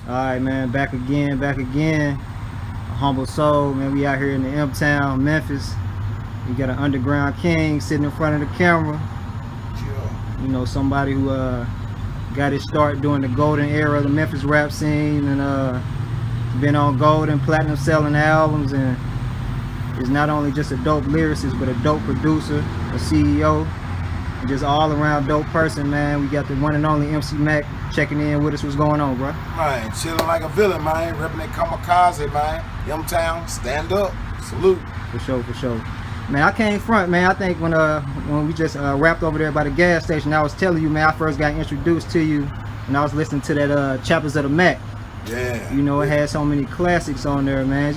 Alright, man, back again, AHumbleSoul, man, we out here in the M-Town, Memphis. We got an underground king sitting in front of the camera. Yeah. You know, somebody who got his start during the golden era of the Memphis rap scene, and been on gold and platinum selling albums, and is not only just a dope lyricist, but a dope producer, a CEO, and just all around dope person, man. We got the one and only MC Mack checking in with us. What's going on, bro? Man, chilling like a villain, man. Repping that kamikaze, man. M-Town, stand up, salute. For sure. Man, I came front, man. I think when we just wrapped over there by the gas station, I was telling you, man, I first got introduced to you and I was listening to that Chapters of Tha Mack. Yeah. You know, it had so many classics on there, man.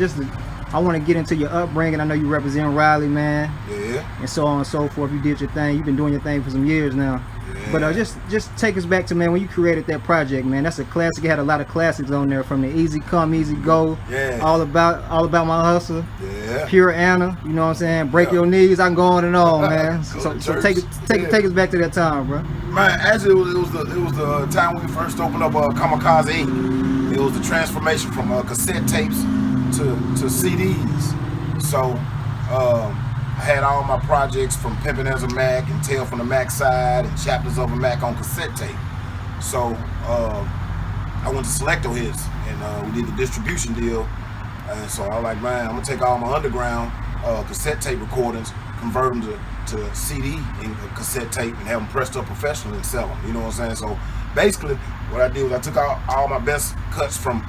I want to get into your upbringing. I know you represent Raleigh, man. Yeah. And so on and so forth. You did your thing. You've been doing your thing for some years now. Yeah. But just take us back to, man, when you created that project, man. That's a classic. It had a lot of classics on there, from the Easy Come, Easy Go. Yeah. All about my hustle. Yeah. Pure Anna. You know what I'm saying? Break your knees. I can go on and on, man. So take us back to that time, bro. Man, actually, it was the time when we first opened up Kamikaze Inc. It was the transformation from cassette tapes to CDs. So I had all my projects from Pimpin' as a Mac and Tale from the Mac Side and Chapters of a Mac on cassette tape. So I went to Selecto Hits and we did the distribution deal. And so I was like, man, I'm gonna take all my underground cassette tape recordings, convert them to CD and cassette tape, and have them pressed up professionally and sell them. You know what I'm saying? So basically, what I did was I took all my best cuts from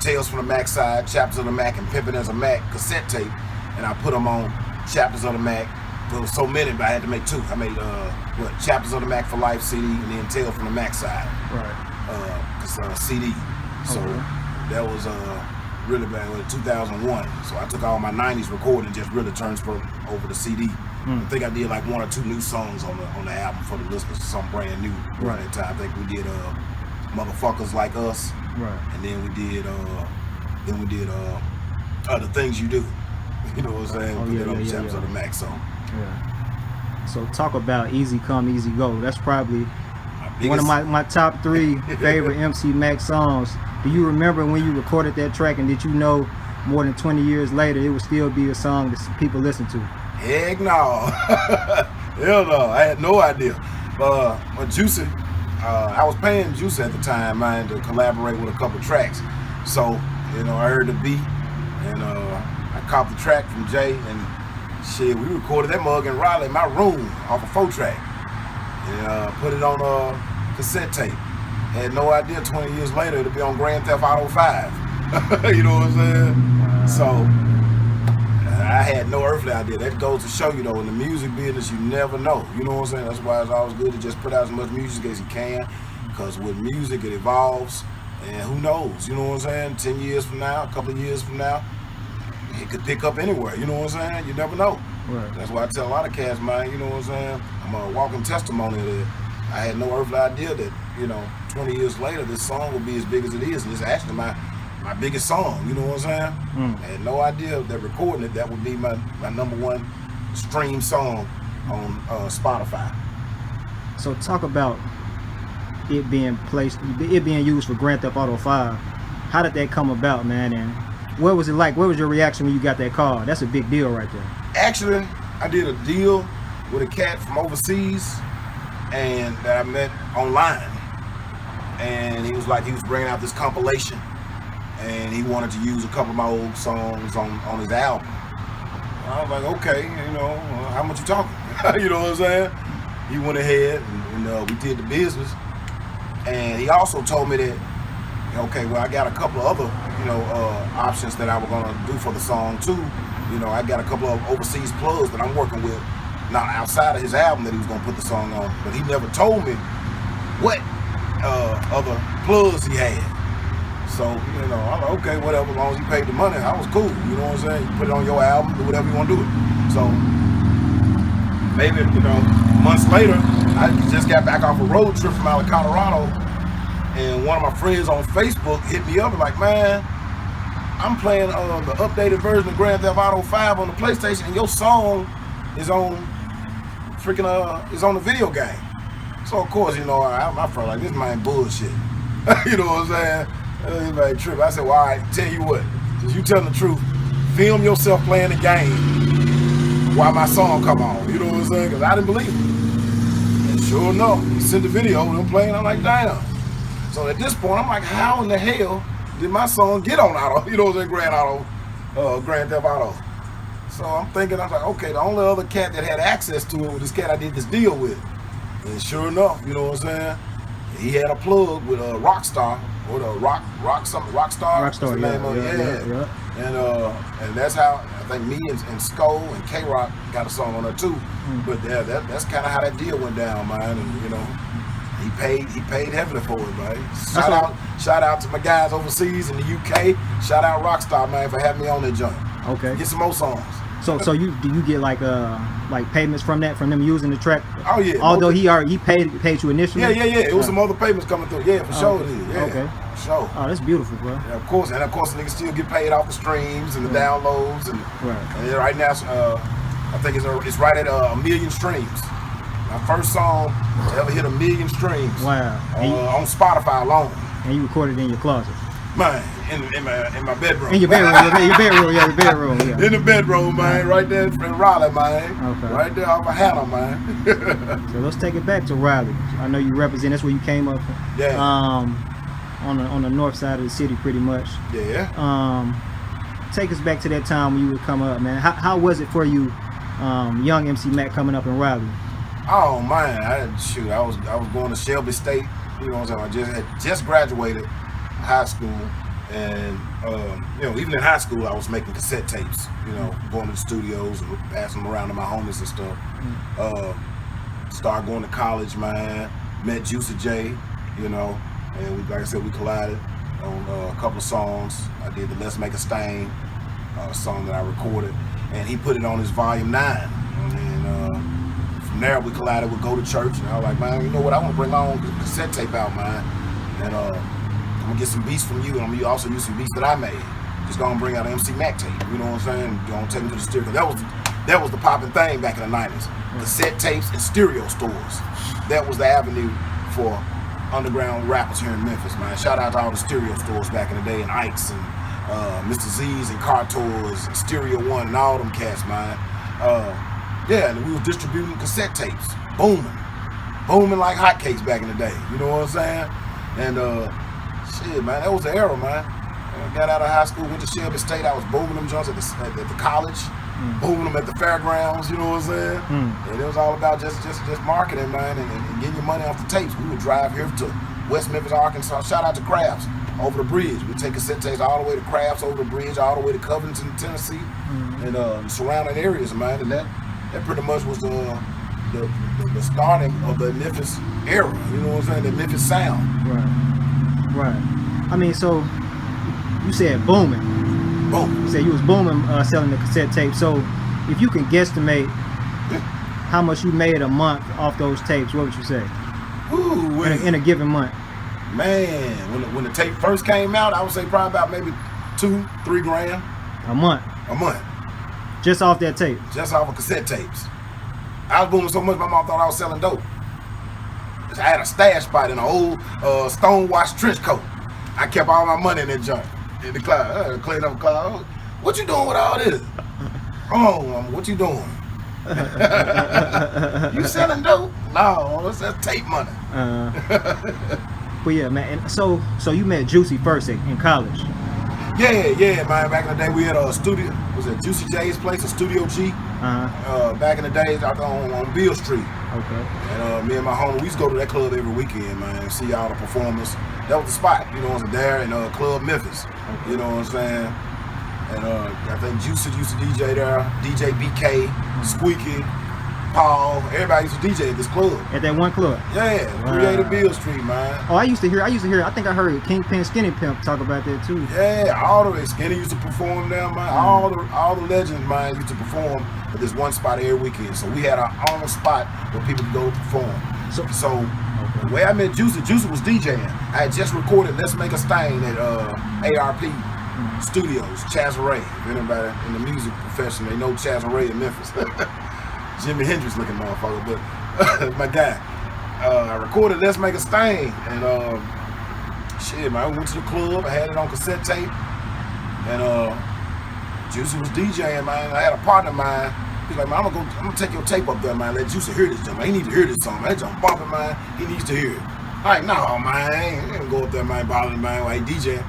Tales from the Mac Side, Chapters of the Mac, and Pimpin' as a Mac cassette tape, and I put them on Chapters of the Mac. There was so many, but I had to make two. I made Chapters of the Mac for Life CD, and then Tales from the Mac Side, Right. CD. So that was really back in 2001. So I took all my 90s recording and just really transferred over to CD. I think I did like one or two new songs on the album for the listeners, something brand new during that time. I think we did Motherfuckers Like Us, Right. and then we did The Things You Do. You know what I'm saying? Oh, We did yeah, on yeah, Chapters yeah. of the Mac song. Yeah. So talk about Easy Come, Easy Go. That's probably one of Biggest- my top 3 favorite MC Mack songs. Do you remember when you recorded that track, and did you know more than 20 years later it would still be a song that people listen to? Heck no. Hell no. I had no idea. But Juicy, I was paying Juicy at the time, man, to collaborate with a couple tracks. So, I heard the beat, and I copped the track from Jay, and shit, we recorded that mug in Raleigh in my room off a 4-track. And put it on cassette tape. Had no idea 20 years later it'd be on Grand Theft Auto 5. You know what I'm saying? So I had no earthly idea. That goes to show you, though, in the music business, you never know. You know what I'm saying? That's why it's always good to just put out as much music as you can, because with music it evolves, and who knows? You know what I'm saying? 10 years from now, a couple of years from now, it could pick up anywhere. You know what I'm saying? You never know. Right. That's why I tell a lot of cats, man, you know what I'm saying? I'm a walking testimony that I had no earthly idea that, 20 years later, this song will be as big as it is. And it's actually my biggest song, you know what I'm saying? I had no idea that recording it, that would be my number 1 stream song on Spotify. So talk about it being used for Grand Theft Auto 5. How did that come about, man? And what was it like? What was your reaction when you got that call? That's a big deal right there. Actually, I did a deal with a cat from overseas and that I met online. And he was bringing out this compilation, and he wanted to use a couple of my old songs on his album. And I was like, okay, how much you talking? You know what I'm saying? He went ahead and we did the business. And he also told me that, okay, well, I got a couple of other, options that I was gonna do for the song too. I got a couple of overseas plugs that I'm working with, not outside of his album, that he was gonna put the song on. But he never told me what other plugs he had. So, I'm like, okay, whatever, as long as you paid the money, I was cool. You know what I'm saying? You put it on your album, do whatever you want to do it. So maybe, months later, I just got back off a road trip from out of Colorado, and one of my friends on Facebook hit me up and like, man, I'm playing the updated version of Grand Theft Auto 5 on the PlayStation, and your song is on is on the video game. So of course, I felt like this man bullshit. You know what I'm saying? Everybody trip. I said, well, all right, tell you what, since you telling the truth, film yourself playing the game while my song come on. You know what I'm saying? Because I didn't believe it. And sure enough, he sent the video of him playing. I'm like, damn. So at this point, I'm like, how in the hell did my song get on Auto? You know what I'm saying? Grand Theft Auto. So I'm thinking, I was like, okay, the only other cat that had access to it was this cat I did this deal with. And sure enough, you know what I'm saying? He had a plug with a Rockstar, or the Rockstar. Rockstar, yeah. And that's how I think me and Skull and K-Rock got a song on there too. But yeah, that's kind of how that deal went down, man. And you know, he paid heavily for it, man. Shout out to my guys overseas in the UK. Shout out Rockstar, man, for having me on that joint. Okay. Get some more songs. So do you get like payments from them using the track? Oh yeah. Although he paid you initially. Yeah. It was some other payments coming through. Yeah, for sure it is. Yeah. Okay. For sure. Oh, that's beautiful, bro. Yeah, of course, niggas still get paid off the streams and the downloads and right now I think it's right at 1 million streams. My first song to ever hit 1 million streams. Wow. On Spotify alone. And you recorded in your closet. Man, in my bedroom. In your bedroom, your bedroom. In the bedroom, man, right there in Raleigh, man. Okay. Right there off of Hannah, man. So let's take it back to Raleigh. I know you represent. That's where you came up from. Yeah. On the north side of the city, pretty much. Yeah. Take us back to that time when you would come up, man. How was it for you, young MC Mack, coming up in Raleigh? Oh man, I was going to Shelby State. You know what I'm saying? I just graduated high school, and you know, even in high school, I was making cassette tapes. You know, going to the studios and passing them around to my homies and stuff. Started going to college, man. Met Juicy J, you know, and like I said, we collided on a couple of songs. I did the Let's Make a Stain song that I recorded, and he put it on his volume 9. And from there, we collided with Go to Church, and I was like, man, you know what? I want to bring my own cassette tape out, man, and I'm gonna get some beats from you, and I'm gonna also use some beats that I made. Just gonna bring out an MC Mack tape, you know what I'm saying? Gonna take me to the stereo. That was the popping thing back in the 90s. Cassette tapes and stereo stores. That was the avenue for underground rappers here in Memphis, man. Shout out to all the stereo stores back in the day, and Ike's and Mr. Z's and Car Tours and Stereo One and all them cats, man. Yeah, and we were distributing cassette tapes, booming like hotcakes back in the day. You know what I'm saying? And shit, man, that was the era, man. I got out of high school, went to Shelby State. I was booming them joints at the college, booming them at the fairgrounds. You know what I'm saying? And it was all about just marketing, man, and getting your money off the tapes. We would drive here to West Memphis, Arkansas. Shout out to Crafts over the bridge. We take cassette tapes all the way to Crafts, over the bridge, all the way to Covington, Tennessee, and surrounding areas, man. And that pretty much was the starting of the Memphis era. You know what I'm saying? The Memphis sound. Right. I mean, so you said booming. You said you was booming selling the cassette tape. So if you can guesstimate how much you made a month off those tapes, what would you say? Ooh, in a given month? Man, when the tape first came out, I would say probably about maybe $2-3 grand. A month? A month. Just off that tape? Just off of cassette tapes. I was booming so much, my mom thought I was selling dope. I had a stash spot in an old stonewashed trench coat. I kept all my money in that junk. In the cloud. Clean up the cloud. What you doing with all this? Oh, what you doing? You selling dope? No, that's tape money. But yeah, man. And so you met Juicy first in college? Yeah, man. Back in the day, we had a studio. Was it Juicy J's place, a Studio G? Back in the days, out on Beale Street. Okay. And me and my homie, we used to go to that club every weekend, man, and see all the performers. That was the spot, you know what I'm saying, there in Club Memphis. Okay. You know what I'm saying? And I think Juicy used to DJ there, DJ BK, Squeaky, Paul, everybody used to DJ at this club. At that one club? Yeah, Creative Beale Street, man. Oh, I used to hear, I think I heard Kingpin Skinny Pimp talk about that too. Yeah, all of it. Skinny used to perform there, man. All the legends, man, used to perform at this one spot every weekend. So we had our own spot where people could go perform. So the way I met Juicy was DJing. I had just recorded Let's Make a Stain at ARP Studios, Chazaray. If anybody in the music profession, they know Chazaray in Memphis. Jimi Hendrix looking motherfucker, but my guy. I recorded Let's Make a Stain, and shit, man, I went to the club. I had it on cassette tape, and Juicy was DJing, man. I had a partner of mine. He's like, man, I'm gonna take your tape up there, man. Let Juicy hear this jump. Man. He need to hear this song, man. That jump bumping, man. He needs to hear it. Like, no, man, I ain't gonna go up there, man, bothering, man, while he DJing.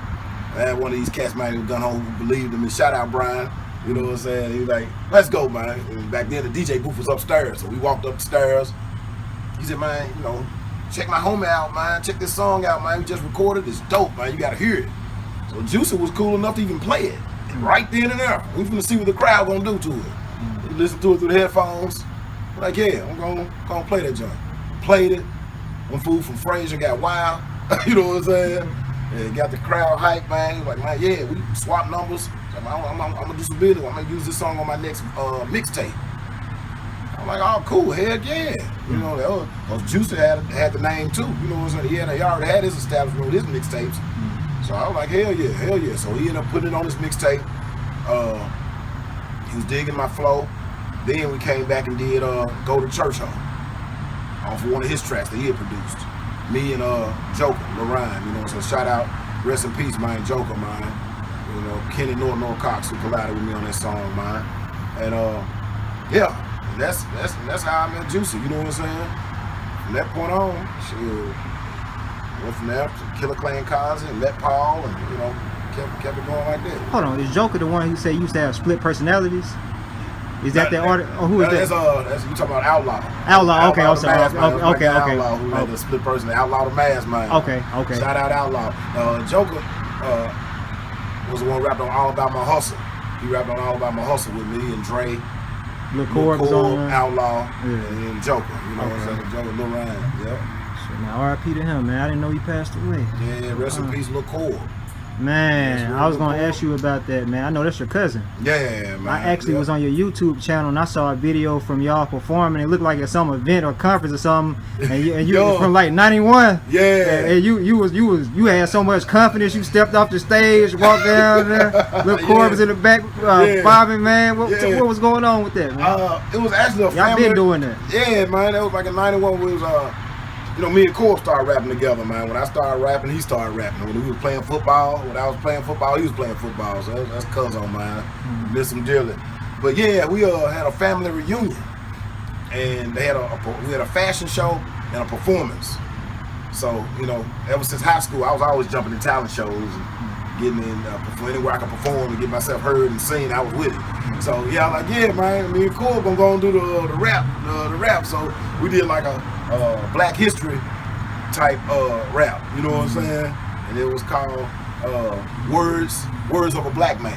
I had one of these cats, man, who done home who believed in me. Shout out Brian. You know what I'm saying? He was like, let's go, man. And back then, the DJ booth was upstairs, so we walked up the stairs. He said, man, you know, check my homie out, man. Check this song out, man. We just recorded. It's dope, man. You gotta hear it. So Juicy was cool enough to even play it. Right then and there. We finna see what the crowd gonna do to it. We listened to it through the headphones. We're like, yeah, I'm gonna play that joint. Played it. One fool from Fraser got wild. You know what I'm saying? Yeah, got the crowd hype, man. He was like, man, yeah, we swap numbers. So I'm gonna do some video. I'm gonna use this song on my next mixtape. I'm like, oh, cool, heck yeah. You know, because Juicy had the name too. You know what I'm saying? He already had his establishment with his mixtapes. So I was like, hell yeah. So he ended up putting it on his mixtape. He was digging my flow. Then we came back and did Go to Church Home off of one of his tracks that he had produced. Me and Joker, Lorraine, you know, so shout out, rest in peace, man, Joker, man. You know, Kenny North Cox who collided with me on that song, man. And yeah, that's how I met Juicy, you know what I'm saying? From that point on, shit, went from there to Killer Clan Kazi and met Paul, and you know, kept it going like that. Hold on, is Joker the one who said you used to have split personalities? Is that the artist? Or who is that? That's you talking about Outlaw. Outlaw, okay, I'm sorry. Okay. Outlaw, who had the split person, Outlaw the Mask Man. Okay. Shout out Outlaw. Joker was the one who rapped on All About My Hustle. He rapped on All About My Hustle with me and Dre. Lil Corb, Outlaw, and then Joker. You know what I'm saying? Joker, Lil Ryan. Yep. So now R.I.P. to him, man. I didn't know he passed away. Yeah, rest in peace, Lil Corb. Man, I was gonna ask you about that, man. I know that's your cousin. Yeah, man. I actually was on your YouTube channel and I saw a video from y'all performing. It looked like at some event or conference or something. And you from like '91. Yeah. And you had so much confidence. You stepped off the stage, walked down there. Lil Corb was in the back, bobbing, man. What was going on with that, man? It was actually a family. Y'all been doing that. Yeah, man. That was like in '91. We was you know, me and Corb started rapping together, man. When I started rapping, he started rapping. When he was playing football, when I was playing football, he was playing football. So that's cousin, man. Miss him dearly. But yeah, we had a family reunion, and they had we had a fashion show and a performance. So you know, ever since high school, I was always jumping in talent shows and getting in anywhere I could perform and get myself heard and seen. I was with it. So yeah, I'm like, yeah, man. Me and Corb gonna go and do the rap. So we did like a Black History type rap, you know what I'm saying? And it was called Words of a Black Man.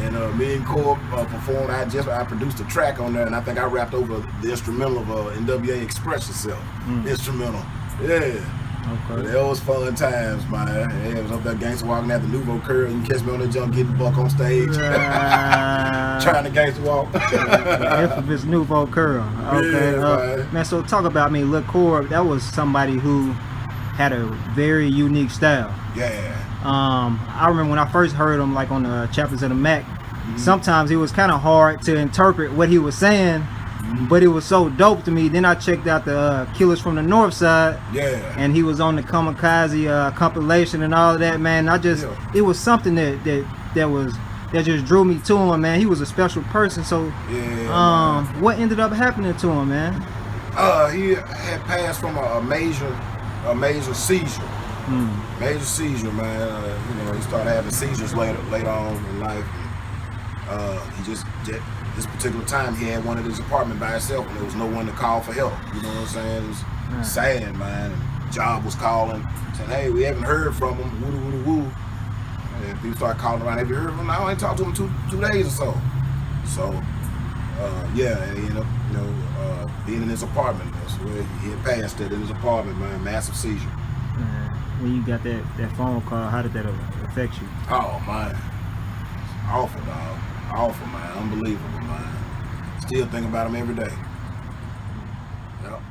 And me and Corb performed. I produced a track on there, and I think I rapped over the instrumental of NWA Express Yourself. Instrumental, yeah. Okay. That was fun times, man. Yeah, it was up there gangster walking at the Nouveau Curl. You catch me on that jump getting the buck on stage. Trying to gangster walk. The infamous Nouveau Curl. Okay. Yeah, man, so talk about me, Lil Corb. That was somebody who had a very unique style. Yeah. I remember when I first heard him like on the chapters of Tha Mack, sometimes it was kind of hard to interpret what he was saying. But it was so dope to me. Then I checked out the Killers from the North Side. Yeah. And he was on the Kamikaze compilation and all of that, man. It was something that just drew me to him, man. He was a special person. So what ended up happening to him, man? He had passed from a major seizure. Major seizure, man. You know, he started having seizures later on in life. He just this particular time he had one at his apartment by himself and there was no one to call for help. You know what I'm saying? It was sad, man. And Job was calling, saying, hey, we haven't heard from him. Woo. And people started calling around, have you heard from him? I ain't talked to him two days or so. So yeah, and he ended up, being in his apartment. That's where he had passed it in his apartment, man. Massive seizure. When you got that phone call, how did that affect you? Oh man, awful, dog. Awful, man. Unbelievable, man. Still think about him every day. Yep.